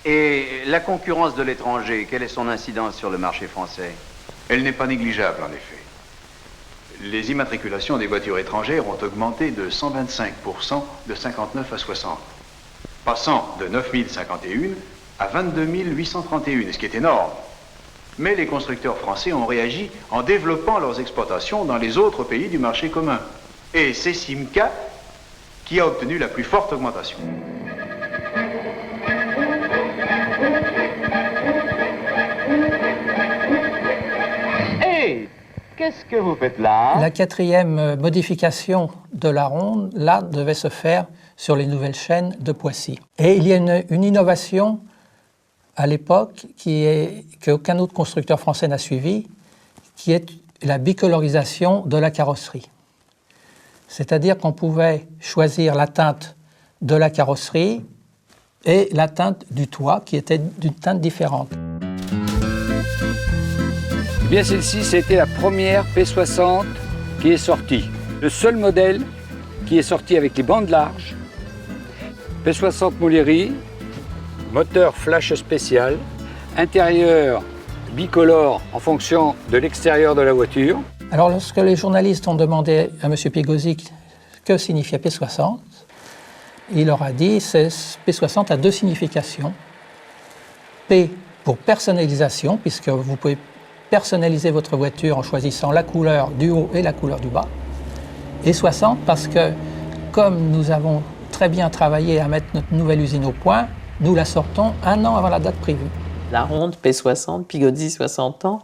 Et la concurrence de l'étranger, quelle est son incidence sur le marché français? Elle n'est pas négligeable, en effet. Les immatriculations des voitures étrangères ont augmenté de 125% de 59 à 60, passant de 9 051 à 22 831, ce qui est énorme. Mais les constructeurs français ont réagi en développant leurs exportations dans les autres pays du marché commun. Et c'est Simca qui a obtenu la plus forte augmentation. Hey, qu'est-ce que vous faites là? La quatrième modification de la ronde, là, devait se faire sur les nouvelles chaînes de Poissy. Et il y a une innovation à l'époque qu'aucun autre constructeur français n'a suivi, qui est la bicolorisation de la carrosserie. C'est-à-dire qu'on pouvait choisir la teinte de la carrosserie et la teinte du toit, qui était d'une teinte différente. Eh bien, celle-ci, c'était la première P60 qui est sortie. Le seul modèle qui est sorti avec les bandes larges, P60 Mouleri, moteur flash spécial, intérieur bicolore en fonction de l'extérieur de la voiture. Alors, lorsque les journalistes ont demandé à M. Pigozzi que signifiait P60, il leur a dit que P60 a deux significations. P pour personnalisation, puisque vous pouvez personnaliser votre voiture en choisissant la couleur du haut et la couleur du bas. Et 60 parce que, comme nous avons très bien travaillé à mettre notre nouvelle usine au point, nous la sortons un an avant la date prévue. La ronde P60, Pigozzi 60 ans,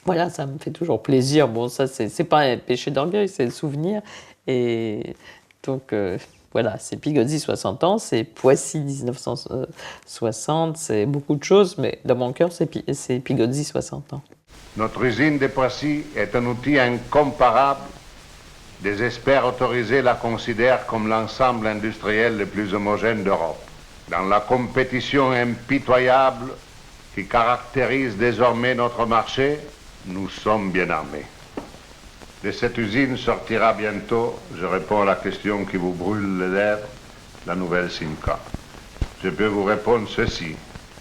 voilà, ça me fait toujours plaisir. Bon, ça, c'est pas un péché d'orgueil, c'est le souvenir. Et donc, voilà, c'est Pigozzi 60 ans, c'est Poissy 1960, c'est beaucoup de choses, mais dans mon cœur, c'est Pigozzi 60 ans. Notre usine de Poissy est un outil incomparable. Des experts autorisés la considèrent comme l'ensemble industriel le plus homogène d'Europe. Dans la compétition impitoyable qui caractérise désormais notre marché, nous sommes bien armés. De cette usine sortira bientôt, je réponds à la question qui vous brûle les lèvres, la nouvelle Simca. Je peux vous répondre ceci.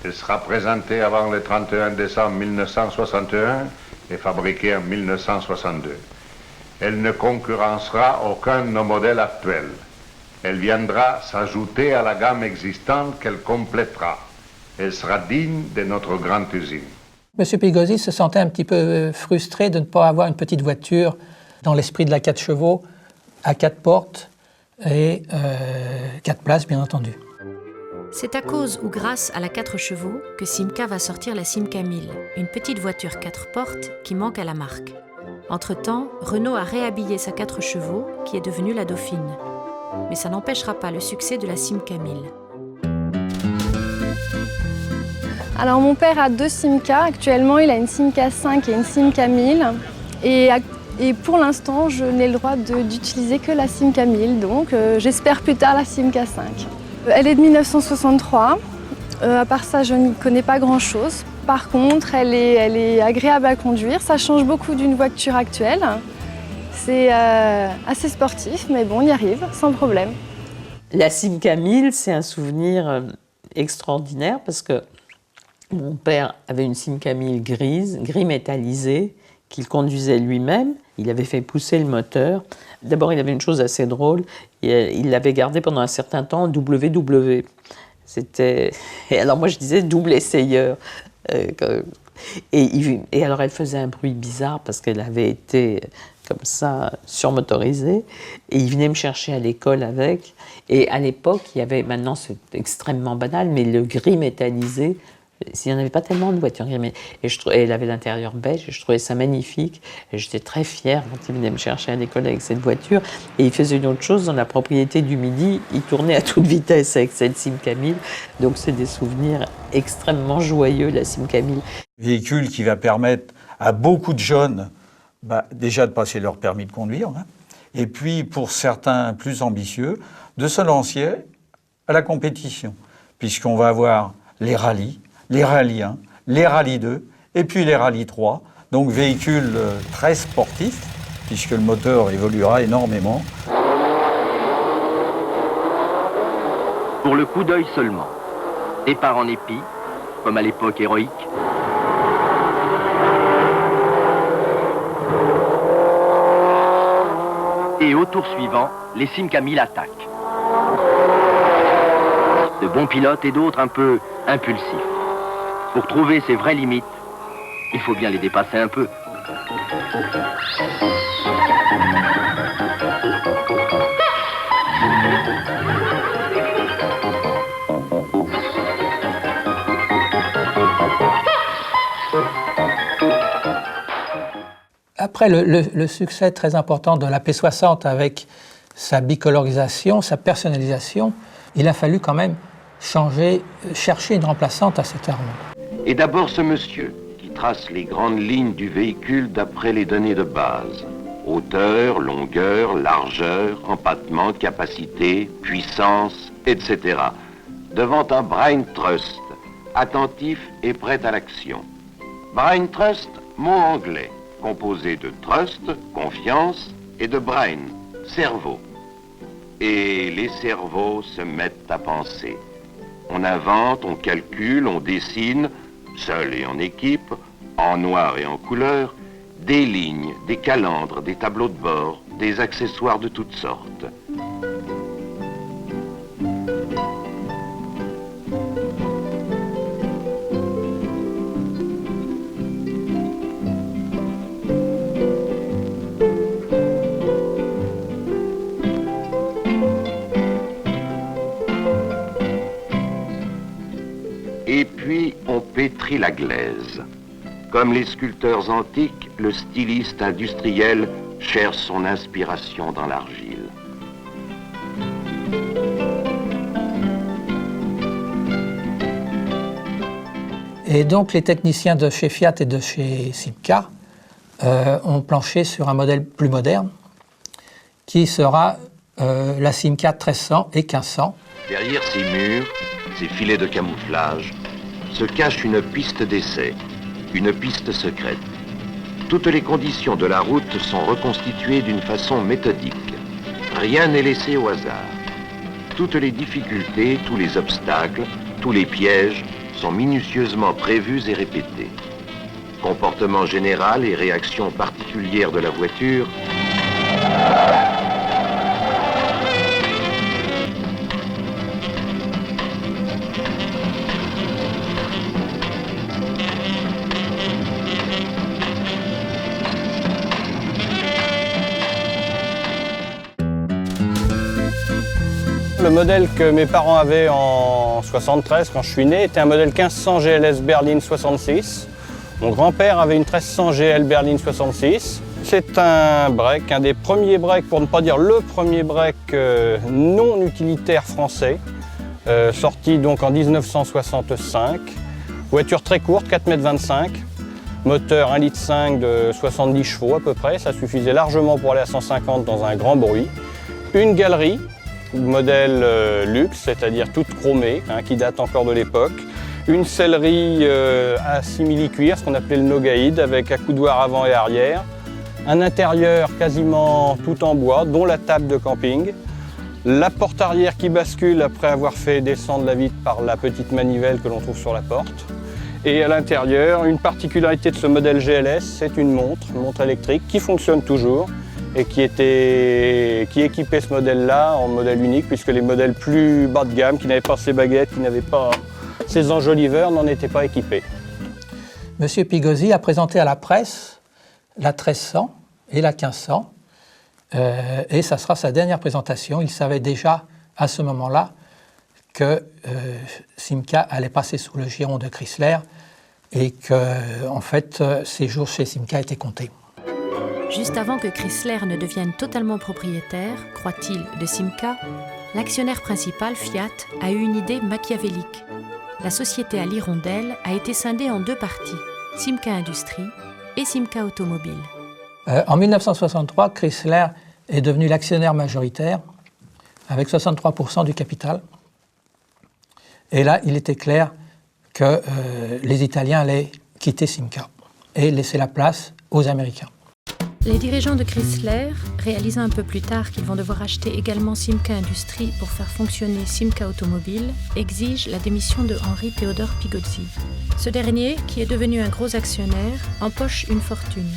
Elle sera présentée avant le 31 décembre 1961 et fabriquée en 1962. Elle ne concurrencera aucun de nos modèles actuels. Elle viendra s'ajouter à la gamme existante qu'elle complétera. Elle sera digne de notre grande usine. M. Pigozzi se sentait un petit peu frustré de ne pas avoir une petite voiture dans l'esprit de la 4 chevaux, à 4 portes et 4 places, bien entendu. C'est à cause ou grâce à la 4 chevaux que Simca va sortir la Simca 1000, une petite voiture 4 portes qui manque à la marque. Entre-temps, Renault a réhabillé sa 4 chevaux, qui est devenue la Dauphine. Mais ça n'empêchera pas le succès de la Simca 1000. Alors mon père a 2 Simca. Actuellement, il a une Simca 5 et une Simca 1000. Et pour l'instant, je n'ai le droit d'utiliser que la Simca 1000. Donc j'espère plus tard la Simca 5. Elle est de 1963. À part ça, je n'y connais pas grand-chose. Par contre, elle est agréable à conduire. Ça change beaucoup d'une voiture actuelle. C'est assez sportif, mais bon, on y arrive sans problème. La Simca 1000, c'est un souvenir extraordinaire parce que mon père avait une Simca 1000 grise, gris métallisé, qu'il conduisait lui-même. Il avait fait pousser le moteur. D'abord, il avait une chose assez drôle. Il l'avait gardé pendant un certain temps WW. Et alors moi, je disais double essayeur. Et alors, elle faisait un bruit bizarre parce qu'elle avait été comme ça surmotorisée. Et il venait me chercher à l'école avec. Et à l'époque, il y avait, maintenant c'est extrêmement banal, mais le gris métallisé. Il n'y en avait pas tellement de voitures gris. Et elle avait l'intérieur beige, et je trouvais ça magnifique. Et j'étais très fière quand il venait me chercher à l'école avec cette voiture. Et il faisait une autre chose, dans la propriété du Midi, il tournait à toute vitesse avec cette Simca 1000. Donc c'est des souvenirs extrêmement joyeux, la Simca 1000. Véhicule qui va permettre à beaucoup de jeunes, déjà de passer leur permis de conduire, et puis pour certains plus ambitieux, de se lancer à la compétition, puisqu'on va avoir les rallyes 1, les rallyes 2 et puis les rallyes 3. Donc véhicule très sportif, puisque le moteur évoluera énormément. Pour le coup d'œil seulement, Départ en épi, comme à l'époque héroïque. Et au tour suivant, les Simca 1000 attaquent. De bons pilotes et d'autres un peu impulsifs. Pour trouver ses vraies limites, il faut bien les dépasser un peu. Après le succès très important de la P60 avec sa bicolorisation, sa personnalisation, il a fallu quand même chercher une remplaçante à cette arme. Et d'abord ce monsieur qui trace les grandes lignes du véhicule d'après les données de base. Hauteur, longueur, largeur, empattement, capacité, puissance, etc. Devant un brain trust, attentif et prêt à l'action. Brain trust, mot anglais, composé de trust, confiance, et de brain, cerveau. Et les cerveaux se mettent à penser. On invente, on calcule, on dessine, seul et en équipe, en noir et en couleur, des lignes, des calendres, des tableaux de bord, des accessoires de toutes sortes. Et puis, on pétrit la glaise. Comme les sculpteurs antiques, le styliste industriel cherche son inspiration dans l'argile. Et donc les techniciens de chez Fiat et de chez Simca ont planché sur un modèle plus moderne qui sera la Simca 1300 et 1500. Derrière ces murs, ces filets de camouflage, se cache une piste d'essai, une piste secrète. Toutes les conditions de la route sont reconstituées d'une façon méthodique. Rien n'est laissé au hasard. Toutes les difficultés, tous les obstacles, tous les pièges sont minutieusement prévus et répétés. Comportement général et réaction particulière de la voiture. Le modèle que mes parents avaient en 73, quand je suis né, était un modèle 1500 GLS Berline 66. Mon grand-père avait une 1300 GL Berline 66. C'est un break, un des premiers breaks, pour ne pas dire le premier break non utilitaire français, sorti donc en 1965. Voiture très courte, 4,25 m, moteur 1,5 litre de 70 chevaux à peu près, ça suffisait largement pour aller à 150 dans un grand bruit. Une galerie, modèle luxe, c'est-à-dire toute chromée, qui date encore de l'époque. Une sellerie à simili-cuir, ce qu'on appelait le Nogaïd, avec accoudoir avant et arrière. Un intérieur quasiment tout en bois, dont la table de camping. La porte arrière qui bascule après avoir fait descendre la vitre par la petite manivelle que l'on trouve sur la porte. Et à l'intérieur, une particularité de ce modèle GLS, c'est une montre électrique qui fonctionne toujours, et qui équipait ce modèle-là en modèle unique, puisque les modèles plus bas de gamme, qui n'avaient pas ces baguettes, qui n'avaient pas ces enjoliveurs, n'en étaient pas équipés. Monsieur Pigozzi a présenté à la presse la 1300 et la 1500, et ça sera sa dernière présentation. Il savait déjà à ce moment-là que Simca allait passer sous le giron de Chrysler et que, en fait, ses jours chez Simca étaient comptés. Juste avant que Chrysler ne devienne totalement propriétaire, croit-il, de Simca, l'actionnaire principal, Fiat, a eu une idée machiavélique. La société à l'hirondelle a été scindée en deux parties, Simca Industrie et Simca Automobile. En 1963, Chrysler est devenu l'actionnaire majoritaire avec 63% du capital. Et là, il était clair que les Italiens allaient quitter Simca et laisser la place aux Américains. Les dirigeants de Chrysler, réalisant un peu plus tard qu'ils vont devoir acheter également Simca Industries pour faire fonctionner Simca Automobile, exigent la démission de Henri Théodore Pigozzi. Ce dernier, qui est devenu un gros actionnaire, empoche une fortune,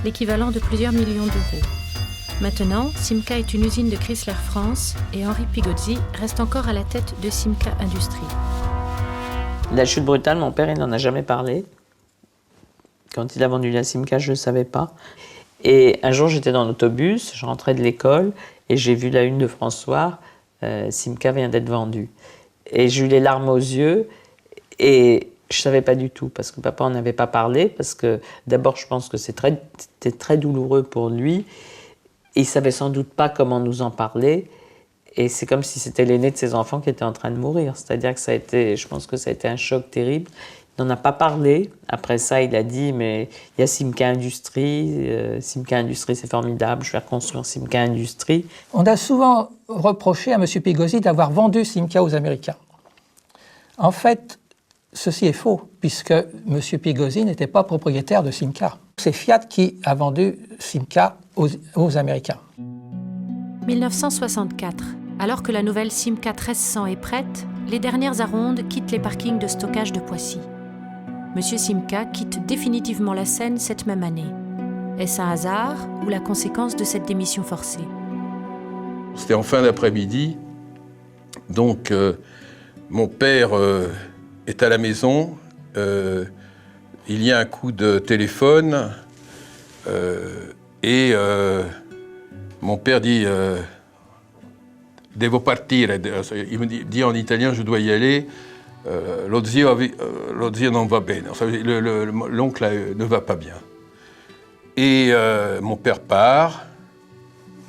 l'équivalent de plusieurs millions d'euros. Maintenant, Simca est une usine de Chrysler France et Henri Pigozzi reste encore à la tête de Simca Industries. La chute brutale, mon père, il n'en a jamais parlé. Quand il a vendu la Simca, je ne le savais pas. Et un jour, j'étais dans l'autobus, je rentrais de l'école et j'ai vu la une de François, Simca vient d'être vendue. Et j'ai eu les larmes aux yeux et je ne savais pas du tout parce que papa n'en avait pas parlé. Parce que d'abord, je pense que c'était très douloureux pour lui. Il ne savait sans doute pas comment nous en parler. Et c'est comme si c'était l'aîné de ses enfants qui était en train de mourir. C'est-à-dire que je pense que ça a été un choc terrible. Il n'en a pas parlé. Après ça, il a dit, mais il y a Simca Industries. Simca Industries, c'est formidable. Je vais reconstruire Simca Industries. On a souvent reproché à M. Pigozzi d'avoir vendu Simca aux Américains. En fait, ceci est faux, puisque M. Pigozzi n'était pas propriétaire de Simca. C'est Fiat qui a vendu Simca aux Américains. 1964. Alors que la nouvelle Simca 1300 est prête, les dernières Arondes quittent les parkings de stockage de Poissy. Monsieur Simca quitte définitivement la scène cette même année. Est-ce un hasard ou la conséquence de cette démission forcée? C'était en fin d'après-midi, donc mon père est à la maison, il y a un coup de téléphone et mon père dit « Devo partire », il me dit en italien « Je dois y aller ». Lo zio non va bene, l'oncle ne va pas bien. Et mon père part.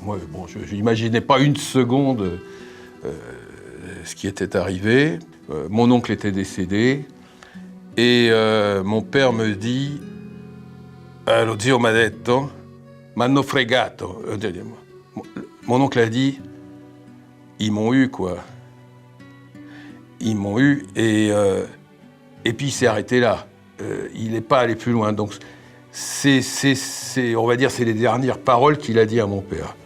Moi, bon, je n'imaginais pas une seconde ce qui était arrivé. Mon oncle était décédé. Et mon père me dit lo zio m'ha detto, m'hanno fregato. Mon oncle a dit ils m'ont eu, quoi. Ils m'ont eu, et puis il s'est arrêté là. Il n'est pas allé plus loin. Donc, on va dire, c'est les dernières paroles qu'il a dit à mon père.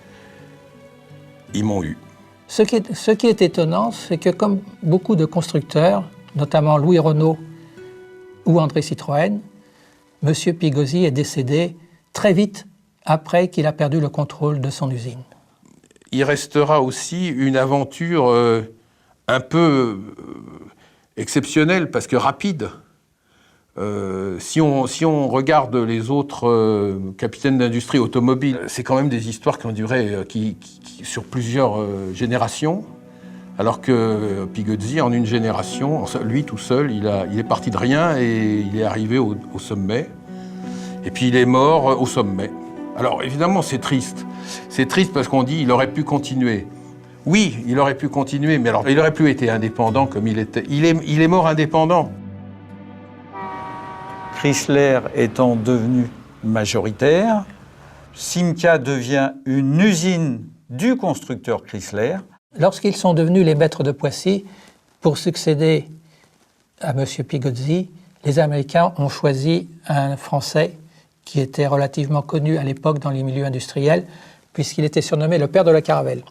Ils m'ont eu. Ce qui est étonnant, c'est que comme beaucoup de constructeurs, notamment Louis Renault ou André Citroën, M. Pigozzi est décédé très vite après qu'il a perdu le contrôle de son usine. Il restera aussi une aventure un peu exceptionnelle, parce que rapide. Si on regarde les autres capitaines d'industrie automobile, c'est quand même des histoires qui ont duré sur plusieurs générations, alors que Pigozzi, en une génération, lui tout seul, il est parti de rien et il est arrivé au sommet. Et puis il est mort au sommet. Alors évidemment, c'est triste. C'est triste parce qu'on dit qu'il aurait pu continuer. Oui, il aurait pu continuer, mais alors il aurait plus été indépendant comme il était. Il est mort indépendant. Chrysler étant devenu majoritaire, Simca devient une usine du constructeur Chrysler. Lorsqu'ils sont devenus les maîtres de Poissy, pour succéder à M. Pigozzi, les Américains ont choisi un Français qui était relativement connu à l'époque dans les milieux industriels, puisqu'il était surnommé le père de la caravelle.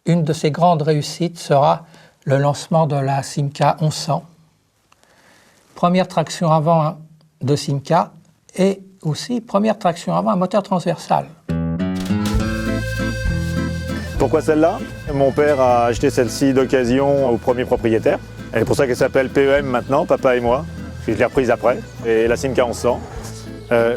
Une de ses grandes réussites sera le lancement de la Simca 1100, première traction avant de Simca et aussi première traction avant à moteur transversal. Pourquoi celle-là? Mon père a acheté celle-ci d'occasion au premier propriétaire. Et c'est pour ça qu'elle s'appelle PEM maintenant, papa et moi. Je l'ai reprise après. Et la Simca 1100.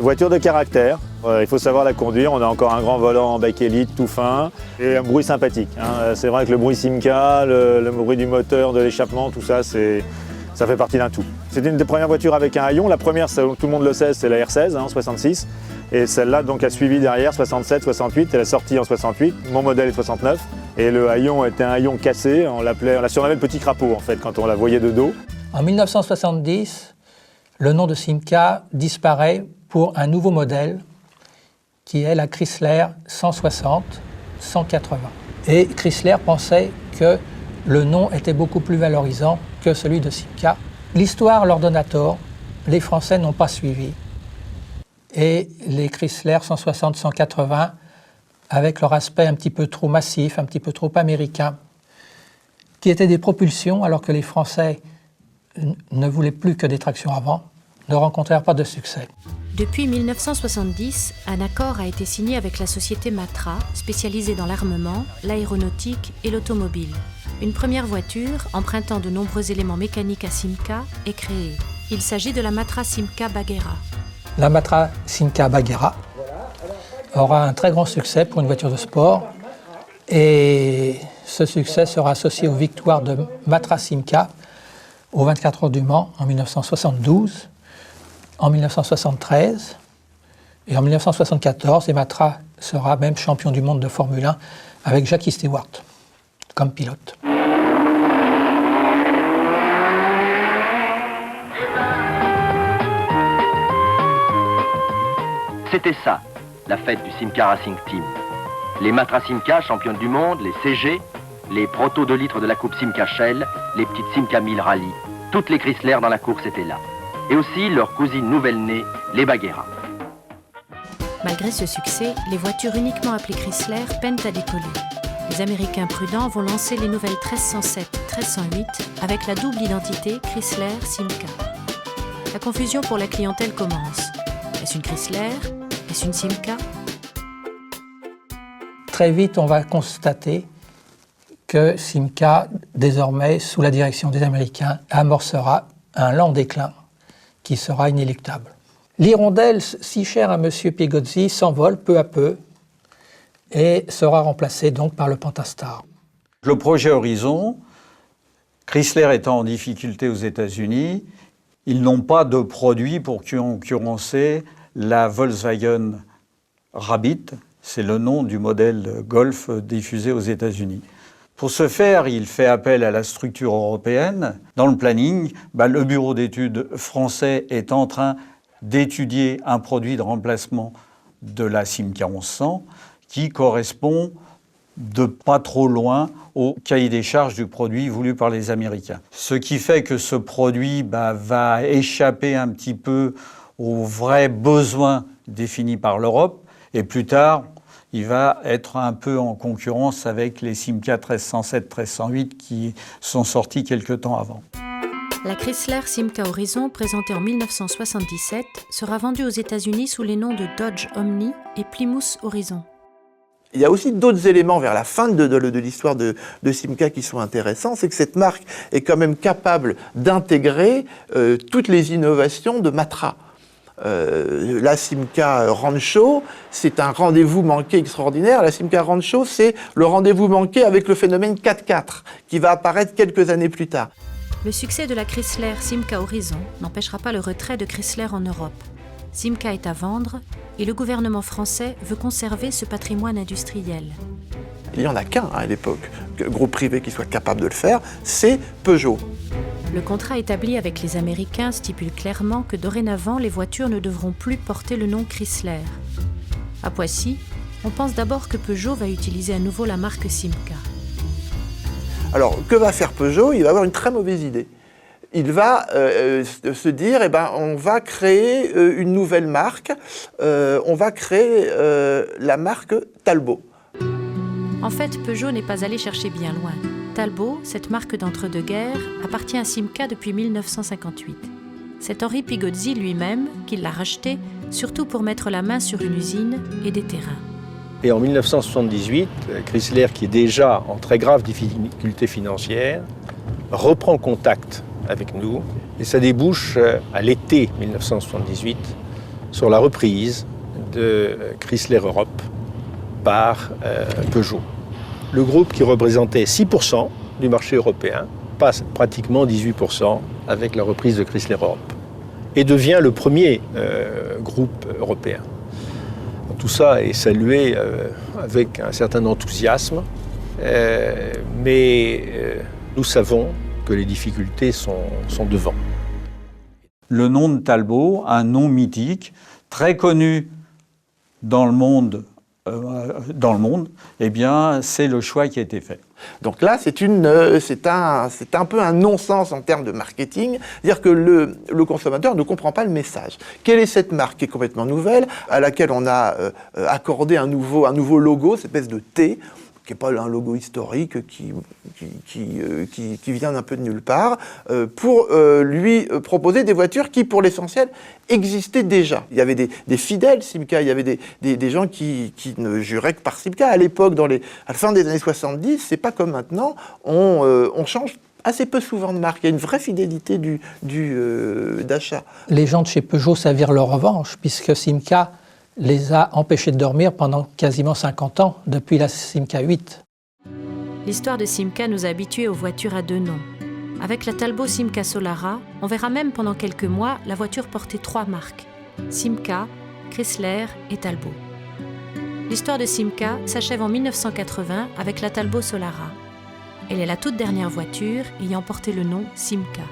Voiture de caractère. Il faut savoir la conduire. On a encore un grand volant en bakélite tout fin et un bruit sympathique. C'est vrai que le bruit Simca, le bruit du moteur, de l'échappement, tout ça, ça fait partie d'un tout. C'est une des premières voitures avec un haillon. La première, tout le monde le sait, c'est la R16 en 66. Et celle-là donc a suivi derrière, 67, 68. Elle est sortie en 68. Mon modèle est 69. Et le haillon était un haillon cassé. On l'a surnommé le petit crapaud en fait quand on la voyait de dos. En 1970, le nom de Simca disparaît pour un nouveau modèle qui est la Chrysler 160-180. Et Chrysler pensait que le nom était beaucoup plus valorisant que celui de Simca. L'histoire leur donne à tort, les Français n'ont pas suivi. et les Chrysler 160-180 avec leur aspect un petit peu trop massif, un petit peu trop américain, qui étaient des propulsions alors que les Français ne voulaient plus que des tractions avant, ne rencontrèrent pas de succès. Depuis 1970, un accord a été signé avec la société Matra, spécialisée dans l'armement, l'aéronautique et l'automobile. Une première voiture, empruntant de nombreux éléments mécaniques à Simca, est créée. Il s'agit de la Matra Simca Bagheera. La Matra Simca Bagheera aura un très grand succès pour une voiture de sport et ce succès sera associé aux victoires de Matra Simca aux 24 heures du Mans en 1972, en 1973 et en 1974. Et Matra sera même champion du monde de Formule 1 avec Jackie Stewart comme pilote. C'était ça, la fête du Simca Racing Team. Les Matra Simca, championnes du monde, les CG, les proto 2 litres de la coupe Simca Shell, les petites Simca 1000 Rally, toutes les Chrysler dans la course étaient là. Et aussi leurs cousines nouvelles-nées, les Bagheera. Malgré ce succès, les voitures uniquement appelées Chrysler peinent à décoller. Les Américains prudents vont lancer les nouvelles 1307, 1308 avec la double identité Chrysler-Simca. La confusion pour la clientèle commence. Est-ce une Chrysler? Est-ce une Simca? Très vite, on va constater que Simca, désormais, sous la direction des Américains, amorcera un lent déclin qui sera inéluctable. L'hirondelle, si chère à M. Piegozzi, s'envole peu à peu et sera remplacée donc par le Pentastar. Le projet Horizon, Chrysler étant en difficulté aux États-Unis, ils n'ont pas de produit pour concurrencer la Volkswagen Rabbit, c'est le nom du modèle Golf diffusé aux États-Unis. Pour ce faire, il fait appel à la structure européenne. Dans le planning, le bureau d'études français est en train d'étudier un produit de remplacement de la Simca 1100 qui correspond de pas trop loin au cahier des charges du produit voulu par les Américains. Ce qui fait que ce produit va échapper un petit peu aux vrais besoins définis par l'Europe et plus tard, il va être un peu en concurrence avec les Simca 1307, 1308 qui sont sortis quelque temps avant. La Chrysler Simca Horizon, présentée en 1977, sera vendue aux États-Unis sous les noms de Dodge Omni et Plymouth Horizon. Il y a aussi d'autres éléments vers la fin de l'histoire de Simca qui sont intéressants, c'est que cette marque est quand même capable d'intégrer toutes les innovations de Matra. La Simca Rancho, c'est un rendez-vous manqué extraordinaire. La Simca Rancho, c'est le rendez-vous manqué avec le phénomène 4x4 qui va apparaître quelques années plus tard. Le succès de la Chrysler Simca Horizon n'empêchera pas le retrait de Chrysler en Europe. Simca est à vendre et le gouvernement français veut conserver ce patrimoine industriel. Il n'y en a qu'un à l'époque, groupe privé qui soit capable de le faire, c'est Peugeot. Le contrat établi avec les Américains stipule clairement que dorénavant, les voitures ne devront plus porter le nom Chrysler. À Poissy, on pense d'abord que Peugeot va utiliser à nouveau la marque Simca. Alors, que va faire Peugeot? Il va avoir une très mauvaise idée. Il va se dire, on va créer une nouvelle marque, on va créer la marque Talbot. En fait, Peugeot n'est pas allé chercher bien loin. Talbot, cette marque d'entre-deux-guerres, appartient à Simca depuis 1958. C'est Henri Piegozzi lui-même qui l'a racheté, surtout pour mettre la main sur une usine et des terrains. Et en 1978, Chrysler, qui est déjà en très grave difficulté financière, reprend contact avec nous et ça débouche à l'été 1978 sur la reprise de Chrysler Europe par Peugeot. Le groupe qui représentait 6% du marché européen passe pratiquement 18% avec la reprise de Chrysler Europe et devient le premier groupe européen. Tout ça est salué avec un certain enthousiasme, mais nous savons que les difficultés sont devant. Le nom de Talbot, un nom mythique, très connu dans le monde dans le monde, eh bien, c'est le choix qui a été fait. Donc là, c'est un peu un non-sens en termes de marketing, c'est-à-dire que le consommateur ne comprend pas le message. Quelle est cette marque qui est complètement nouvelle, à laquelle on a accordé un nouveau logo, cette espèce de T, qui n'est pas un logo historique, qui vient un peu de nulle part, pour lui proposer des voitures qui, pour l'essentiel, existaient déjà. Il y avait des fidèles Simca, il y avait des gens qui ne juraient que par Simca. À l'époque, à la fin des années 70, c'est pas comme maintenant, on change assez peu souvent de marque. Il y a une vraie fidélité d'achat. Les gens de chez Peugeot s'avirent leur revanche, puisque Simca les a empêchés de dormir pendant quasiment 50 ans, depuis la Simca 8. L'histoire de Simca nous a habitués aux voitures à deux noms. Avec la Talbot Simca Solara, on verra même pendant quelques mois la voiture porter 3 marques, Simca, Chrysler et Talbot. L'histoire de Simca s'achève en 1980 avec la Talbot Solara. Elle est la toute dernière voiture ayant porté le nom Simca.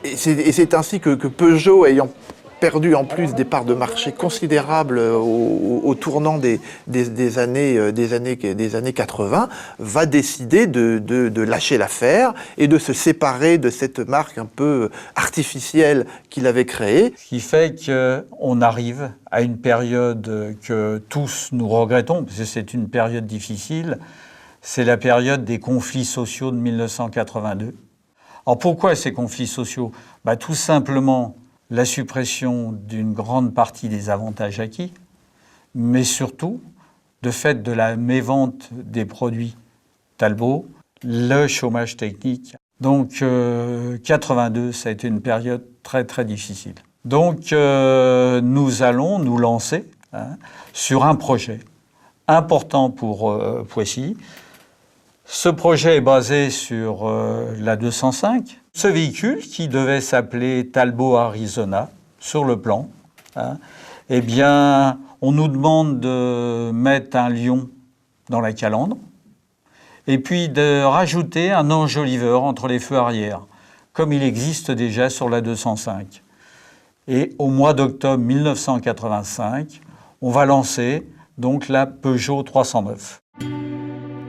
Et c'est ainsi que Peugeot, ayant perdu en plus des parts de marché considérables au tournant des années 80, va décider de lâcher l'affaire et de se séparer de cette marque un peu artificielle qu'il avait créée. Ce qui fait qu'on arrive à une période que tous nous regrettons, parce que c'est une période difficile, c'est la période des conflits sociaux de 1982. Alors pourquoi ces conflits sociaux ? Tout simplement la suppression d'une grande partie des avantages acquis, mais surtout, de fait de la mévente des produits Talbot, le chômage technique. Donc, 82, ça a été une période très, très difficile. Donc, nous allons nous lancer sur un projet important pour Poissy. Ce projet est basé sur la 205. Ce véhicule, qui devait s'appeler Talbot Arizona, sur le plan, eh bien, on nous demande de mettre un lion dans la calandre et puis de rajouter un enjoliveur entre les feux arrière, comme il existe déjà sur la 205. Et au mois d'octobre 1985, on va lancer donc la Peugeot 309.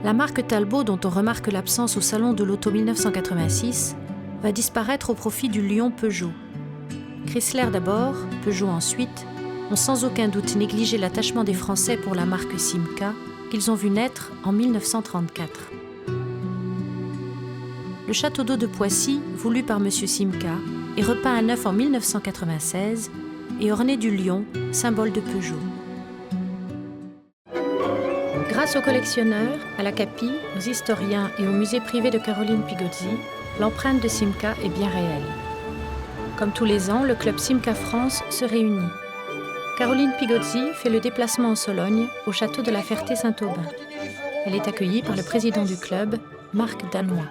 La marque Talbot, dont on remarque l'absence au Salon de l'Auto 1986, va disparaître au profit du lion Peugeot. Chrysler d'abord, Peugeot ensuite, ont sans aucun doute négligé l'attachement des Français pour la marque Simca, qu'ils ont vu naître en 1934. Le château d'eau de Poissy, voulu par M. Simca, est repeint à neuf en 1996 et orné du lion, symbole de Peugeot. Grâce aux collectionneurs, à la CAPI, aux historiens et au musée privé de Caroline Pigozzi, l'empreinte de Simca est bien réelle. Comme tous les ans, le club Simca France se réunit. Caroline Pigozzi fait le déplacement en Sologne, au château de la Ferté-Saint-Aubin. Elle est accueillie par le président du club, Marc Danois.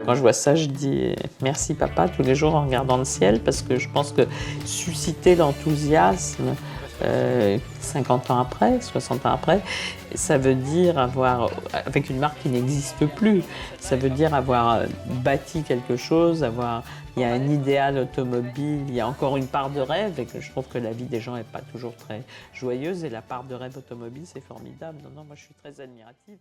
Quand je vois ça, je dis merci papa tous les jours en regardant le ciel, parce que je pense que susciter l'enthousiasme 50 ans après, 60 ans après, ça veut dire avoir, avec une marque qui n'existe plus, ça veut dire avoir bâti quelque chose, il y a un idéal automobile, il y a encore une part de rêve, et que je trouve que la vie des gens n'est pas toujours très joyeuse, et la part de rêve automobile, c'est formidable. Non, moi je suis très admirative.